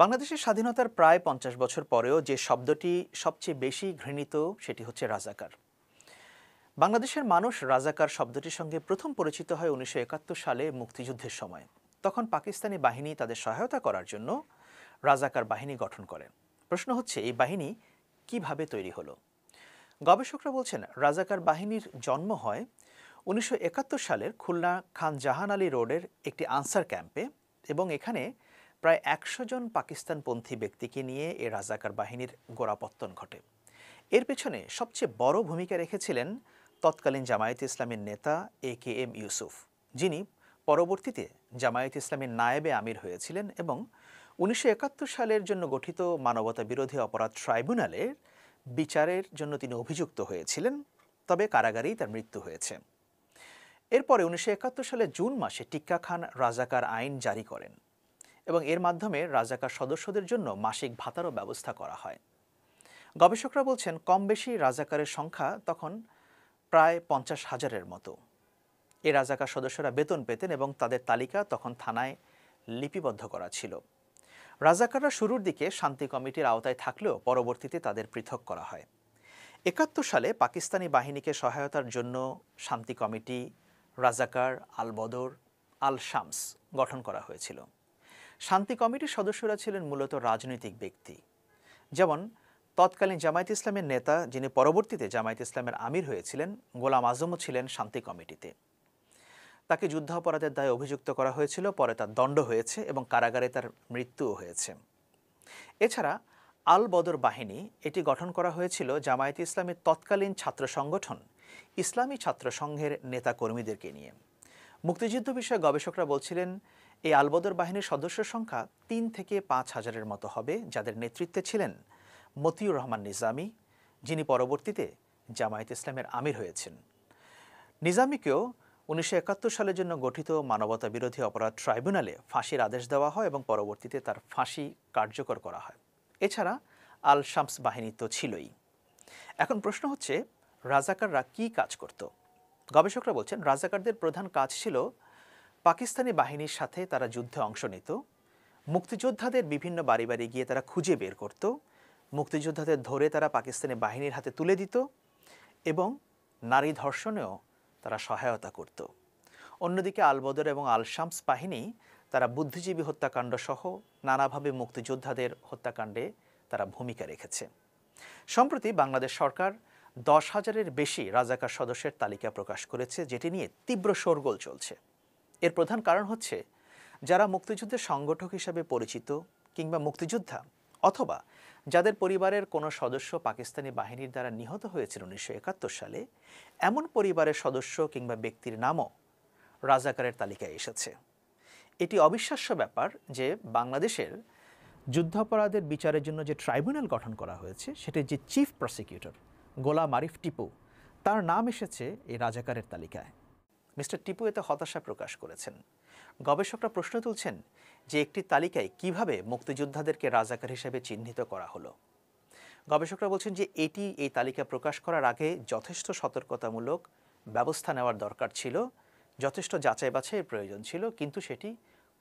বাংলাদেশের স্বাধীনতার প্রায় ৫০ বছর পরেও যে শব্দটি সবচেয়ে বেশি ঘৃণিত সেটি হচ্ছে রাজাকার। বাংলাদেশের মানুষ রাজাকার শব্দটির সঙ্গে প্রথম পরিচিত হয় ১৯৭১ সালে মুক্তিযুদ্ধের সময়। তখন পাকিস্তানি বাহিনী তাদের সহায়তা করার জন্য রাজাকার বাহিনী গঠন করে। প্রশ্ন হচ্ছে, এই বাহিনী কিভাবে তৈরি হলো? গবেষকরা বলছেন, রাজাকার বাহিনীর জন্ম হয় ১৯৭১ সালের খুলনা খান জাহান আলী রোডের একটি আনসার ক্যাম্পে, এবং এখানে প্রায় ১০০ জন পাকিস্তানপন্থী ব্যক্তিকে নিয়ে এ রাজাকার বাহিনীর গোড়াপত্তন ঘটে। এর পেছনে সবচেয়ে বড় ভূমিকা রেখেছিলেন তৎকালীন জামায়াতে ইসলামীর নেতা AKM ইউসুফ, যিনি পরবর্তীতে জামায়াতে ইসলামীর নায়েবে আমির হয়েছিলেন এবং ১৯৭১ সালের জন্য গঠিত মানবতা বিরোধী অপরাধ ট্রাইব্যুনালের বিচারের জন্য তিনি অভিযুক্ত হয়েছিলেন, তবে কারাগারেই তার মৃত্যু হয়েছে। এরপরে ১৯৭১ সালে জুন মাসে টিক্কা খান রাজাকার আইন জারি করেন এবং এর মাধ্যমে রাজাকার সদস্যদের জন্য মাসিক ভাতারও ব্যবস্থা করা হয়। গবেষকরা বলছেন, কম বেশি রাজাকারের সংখ্যা তখন প্রায় ৫০,০০০-এর মতো। এ রাজাকার সদস্যরা বেতন পেতেন এবং তাদের তালিকা তখন থানায় লিপিবদ্ধ করা ছিল। রাজাকাররা শুরুর দিকে শান্তি কমিটির আওতায় থাকলেও পরবর্তীতে তাদের পৃথক করা হয়। ৭১ সালে পাকিস্তানি বাহিনীকে সহায়তার জন্য শান্তি কমিটি, রাজাকার, আল বদর, আল শামস গঠন করা হয়েছিল। শান্তি কমিটির সদস্যরা ছিলেন মূলত রাজনৈতিক ব্যক্তি, যেমন তৎকালীন জামায়াত ইসলামের নেতা, যিনি পরবর্তীতে জামায়াত ইসলামের আমির হয়েছিলেন, গোলাম আজমও ছিলেন শান্তি কমিটিতে। তাকে যুদ্ধাপরাধের দায়ে অভিযুক্ত করা হয়েছিল, পরে তার দণ্ড হয়েছে এবং কারাগারে তার মৃত্যুও হয়েছে। এছাড়া আল বদর বাহিনী, এটি গঠন করা হয়েছিল জামায়াত ইসলামের তৎকালীন ছাত্র সংগঠন ইসলামী ছাত্র সংঘের নেতা কর্মীদেরকে নিয়ে। মুক্তিযুদ্ধ বিষয়ে গবেষকরা বলছিলেন, এই আলবদর বাহিনীর সদস্য সংখ্যা ৩ থেকে ৫,০০০-এর মতো হবে, যাদের নেতৃত্বে ছিলেন মতিউর রহমান নিজামী, যিনি পরবর্তীতে জামায়াত ইসলামের আমির হয়েছেন। নিজামীকেও ১৯৭১ সালের জন্য গঠিত মানবতা বিরোধী অপরাধ ট্রাইব্যুনালে ফাঁসির আদেশ দেওয়া হয় এবং পরবর্তীতে তার ফাঁসি কার্যকর করা হয়। এছাড়া আল শামস বাহিনী তো ছিলই। এখন প্রশ্ন হচ্ছে, রাজাকাররা কি কাজ করত? গবেষকরা বলছেন, রাজাকারদের প্রধান কাজ ছিল পাকিস্তানি বাহিনীর সাথে তারা যুদ্ধে অংশ নিত, মুক্তিযোদ্ধাদের বিভিন্ন বাড়ি বাড়ি গিয়ে তারা খুঁজে বের করত, মুক্তিযোদ্ধাদের ধরে তারা পাকিস্তানি বাহিনীর হাতে তুলে দিত এবং নারী ধর্ষণেও তারা সহায়তা করত। অন্যদিকে আল বদর এবং আল শামস বাহিনী তারা বুদ্ধিজীবী হত্যাকাণ্ড সহ নানাভাবে মুক্তিযোদ্ধাদের হত্যাকাণ্ডে তারা ভূমিকা রেখেছে। সম্প্রতি বাংলাদেশ সরকার ১০,০০০-এর বেশি রাজাকার সদস্যের তালিকা প্রকাশ করেছে, যেটি নিয়ে তীব্র শোরগোল চলছে। এর প্রধান কারণ হচ্ছে, যারা মুক্তিযুদ্ধের সংগঠক হিসাবে পরিচিত কিংবা মুক্তিযোদ্ধা, অথবা যাদের পরিবারের কোনো সদস্য পাকিস্তানি বাহিনীর দ্বারা নিহত হয়েছিল ১৯৭১ সালে, এমন পরিবারের সদস্য কিংবা ব্যক্তির নামও রাজাকারের তালিকায় এসেছে। এটি অবিশ্বাস্য ব্যাপার যে বাংলাদেশের যুদ্ধাপরাধের বিচারের জন্য যে ট্রাইব্যুনাল গঠন করা হয়েছে, সেটির যে চিফ প্রসিকিউটর গোলাম আরিফ টিপু, তার নাম এসেছে এই রাজাকারের তালিকায়। মিস্টার টিপু এতে হতাশা প্রকাশ করেছেন। গবেষকরা প্রশ্ন তুলছেন যে একটি তালিকায় কিভাবে মুক্তিযোদ্ধাদেরকে রাজাকার হিসেবে চিহ্নিত করা হলো। গবেষকরা বলছেন যে এই তালিকা প্রকাশ করার আগে যথেষ্ট সতর্কতামূলক ব্যবস্থা নেওয়ার দরকার ছিল, যথেষ্ট যাচাই বাছাইয়ের প্রয়োজন ছিল, কিন্তু সেটি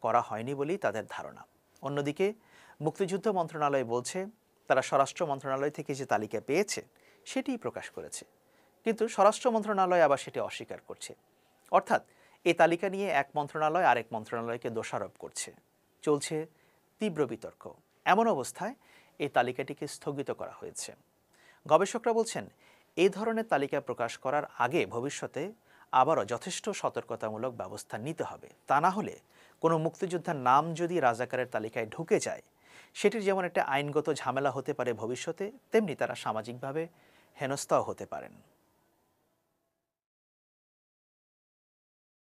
করা হয়নি বলেই তাদের ধারণা। অন্যদিকে মুক্তিযুদ্ধ মন্ত্রণালয় বলছে, তারা স্বরাষ্ট্র মন্ত্রণালয় থেকে যে তালিকা পেয়েছে সেটিই প্রকাশ করেছে, কিন্তু স্বরাষ্ট্র মন্ত্রণালয় আবার সেটি অস্বীকার করছে। অর্থাৎ এই তালিকা নিয়ে এক মন্ত্রণালয় আরেক মন্ত্রণালয়কে দোষারোপ করছে। চলছে তীব্র বিতর্ক। এমন অবস্থায় এই তালিকাটিকে স্থগিত করা হয়েছে। গবেষকরা বলছেন, এই ধরনের তালিকা প্রকাশ করার আগে ভবিষ্যতে আবারও যথেষ্ট সতর্কতামূলক ব্যবস্থা নিতে হবে। তা না হলে কোনো মুক্তিযোদ্ধার নাম যদি রাজাকারের তালিকায় ঢুকে যায়, সেটির যেমন একটা আইনগত ঝামেলা হতে পারে ভবিষ্যতে, তেমনি তারা সামাজিকভাবে হেনস্থাও হতে পারেন।